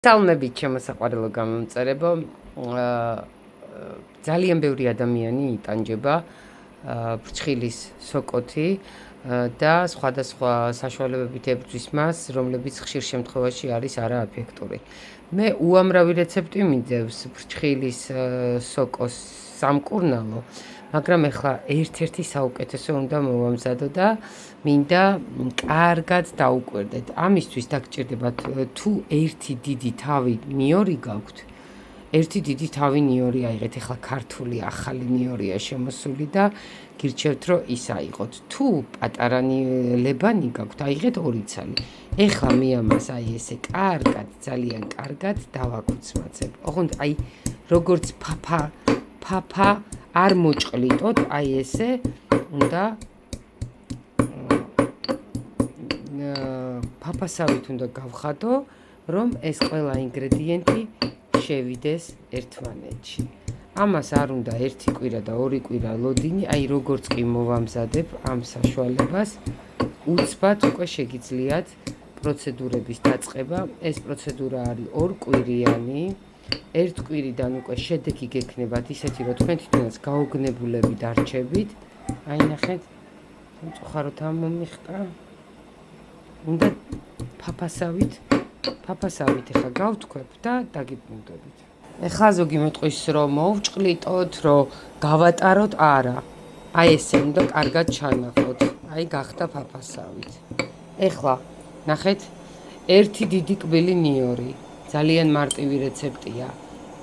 Salmებით შემოსაყვარელო გამომწერებო, ძალიან ბევრი ადამიანი იტანჯება ფრჩხილის სოკოთი და სხვადასხვა საშუალებებით ებრძვის მას, რომლებიც ხშირ შემთხვევაში არის არაეფექტური. მე უამრავი რეცეპტი მიდევს ფრჩხილის სოკოს სამკურნალო, მაგრამ ეხლა ერთ-ერთი საუკეთესო უნდა მოვამზადო და მინდა კარგად დაუკვირდეთ. ამისთვის დაგჭირდებათ თუ ერთი დიდი თავი ნიორი გაქვთ, ერთი დიდი თავი ნიორი აიღეთ, ეხლა ქართული ახალი ნიორია შემოსული და გირჩევთ რომ ის აიღოთ. თუ პატარა ლებანი გაქვთ, აიღეთ 2 ცალი. ეხლა მე ამას აი ესე კარგად, ძალიან კარგად დავაკუცმაცებ. ოღონდ აი როგორც ფაფა არ მოჭყლიტოთ, აი ესე უნდა ფაფასავით უნდა გავხადო, რომ ეს ყველა ინგრედიენტი შევიდეს ერთმანეთში. ამას არ უნდა 1 კვირა და 2 კვირა ლოდინი, აი როგორც კი მოვამზადებ ამ საშუალებას, უცბად უკვე შეგიძლიათ პროცედურების დაწყება. ეს პროცედურა არის 2 კვირიანი. 1 კვირიდან უკვე შედეგი გექნებათ ისეთი, რომ თქვენ თვითონაც გაოგნებულები დარჩებით. აი ნახეთ, მწუხაროდ ამომიხტა. უნდა ფაფასავით ეხლა გავთქვებ და დაგიბრუნდებით. ეხლა ზოგი მეტყვის რომ მოვჭყლიტოთ, რომ გავატაროთ, არა. აი ესე უნდა კარგად ჩანახოთ. აი გახდა ფაფასავით. ეხლა ნახეთ, 1 დიდი კბილი ნიორი. ძალიან მარტივი რეცეპტია.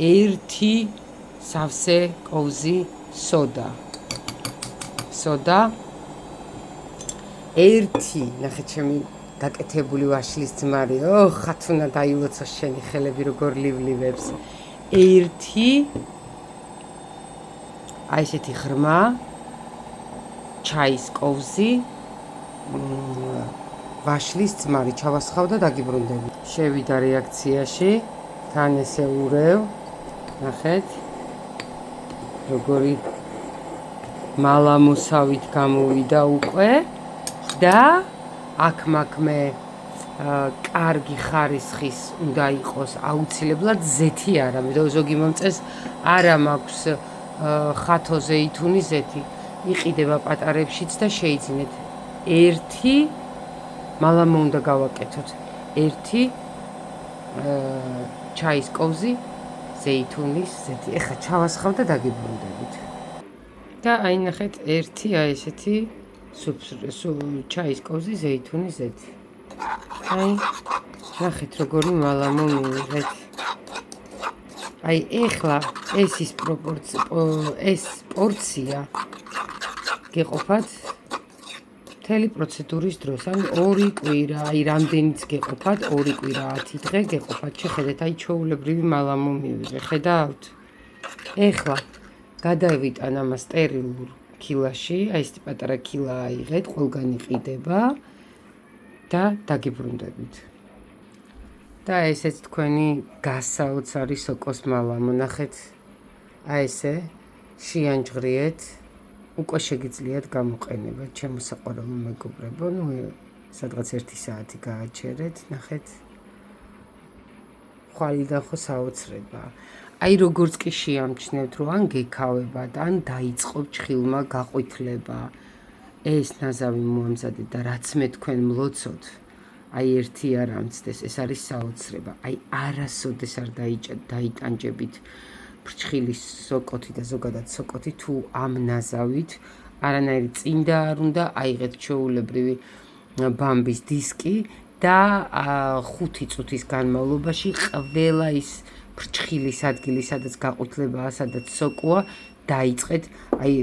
1 სავსე კოვზი სოდა. 1 ნახეთ ჩემი გაკეთებული ვაშლის ძმარი. ხათუნა დაილოცო შენი ხელები როგორ ლივლივებს. 1 აი ესეთი ღრმა ჩაის კოვზი ვაშლის ძმარი ჩავასხავ და დაგიბრუნდები. შევიდა რეაქციაში, თან ესე ურევ. ნახეთ, როგორი მალამოსავით გამოვიდა უკვე და აქ-მაქ-მე კარგი ხარისხის უნდა იყოს აუცილებლად ზეთი არა. მე ზოგი მომწეს არა მაქვს ხათო ზეითუნი ზეთი. იყიდება პატარებშიც და შეიძინეთ. 1 მალამო უნდა გავაკეთოთ. 1 ჩაის კოვზი ზეითუნის ზეთი. ეხლა ჩავასხავ და დაგიბრუნდებით. და აი ნახეთ 1 აი ესეთი ჩაის კოვზი ზეითუნის ზეთი. აი ნახეთ როგორი მალამო მიიღეთ. აი ეხლა ეს პორცია გეყოფათ მთელი პროცედურის დროს, ან 2 კვირა, აი რამდენიც გეყოფათ, 2 კვირა 10 დღე გეყოფათ. შეხედეთ, აი ჩვეულებრივი მალამო მივიღე, ხედავთ? ეხლა გადავიტან ამას სტერილურ ქილაში, აი ეს პატარა ქილა აიღეთ, ყველგან იყიდება და დაგიბრუნდებით. და ესეც თქვენი გასაოცარი სოკოს მალამო, ნახეთ, აი ესე შეანჯღრიეთ. უკვე შეგიძლიათ გამოყენება, ჩემო საყვარელო მეგობრებო, სადღაც 1 საათი გააჩერეთ, ნახეთ. ხვალიდან ხო საოცრება. აი როგორც კი შეამჩნევთ, რომ ან გექავებათ, ან დაიწყოთ ჭხილმა გაყვითლება. ეს ნაზავი მოამზადეთ და რაც მე თქვენ მლოცოთ, აი 1 არ ამცდეს, ეს არის საოცრება. აი არასოდეს არ დაიტანჯებით ფრჩხილის სოკოთი და ზოგადად სოკოთი თუ ამ ნაზავით არანაირი წინდა არ უნდა აიღეთ ჩვეულებრივი ბამბის დისკი და 5 წუთის განმავლობაში ყველა ის ფრჩხილის ადგილი, სადაც გაყვითლებაა, სადაც სოკოა, დაიწყეთ, აი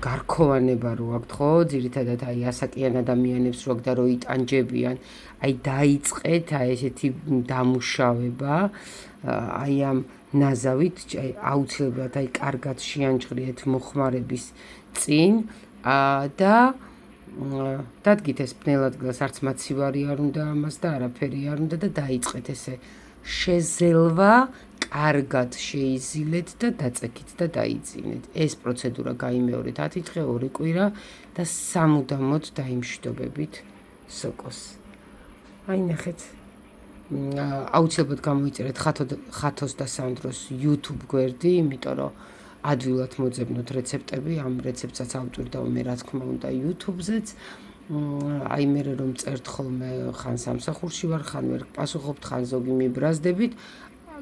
გარქოვანება რო აქვთ, ხო, ძირითადად აი ასაკიან ადამიანებს რო აქვთ და რო იტანჯებიან, აი დაიწყეთ აი ესეთი დამუშავება, აი ამ ნაზავით, აი აუცილებლად აი კარგად შეანჯღრიეთ მოხმარების წინ და დადგით ეს ბნელადგილას, არც მაცივარი არ უნდა ამას და არაფერი არ უნდა და დაიწყეთ ესე შეზელვა, კარგად შეიზილეთ და დაწექით და დაიძინეთ. ეს პროცედურა გაიმეორეთ 10 დღე, 2 კვირა და სამუდამოდ დაიმშვიდობებით სოკოს. აი ნახეთ, აუცილებლად გამოიწერეთ ხათოს და სანდროს YouTube გვერდი, იმიტომ რომ ადვილად მოძებნოთ რეცეპტები, ამ რეცეპტსაც ავტვირდა მე რა თქმა უნდა YouTube-ზეც. აი მე რომ წერთ ხოლმე ხან სამსახურში ვარ, ხან ვერ პასუხობთ, ხან ზოგი მიბრაზდებით,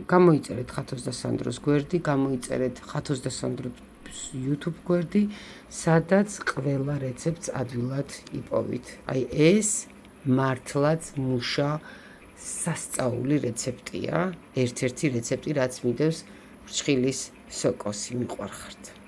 გამოიწერეთ ხათოს და სანდროს გვერდი, გამოიწერეთ ხათოს და სანდროს YouTube გვერდი, სადაც ყველა რეცეპტს ადვილად იპოვით. აი ეს მართლაც მუშა სასწაული რეცეპტია, ერთ-ერთი რეცეპტი, რაც მიდევს ფრჩხილის სოკოსი. მიყვარხართ.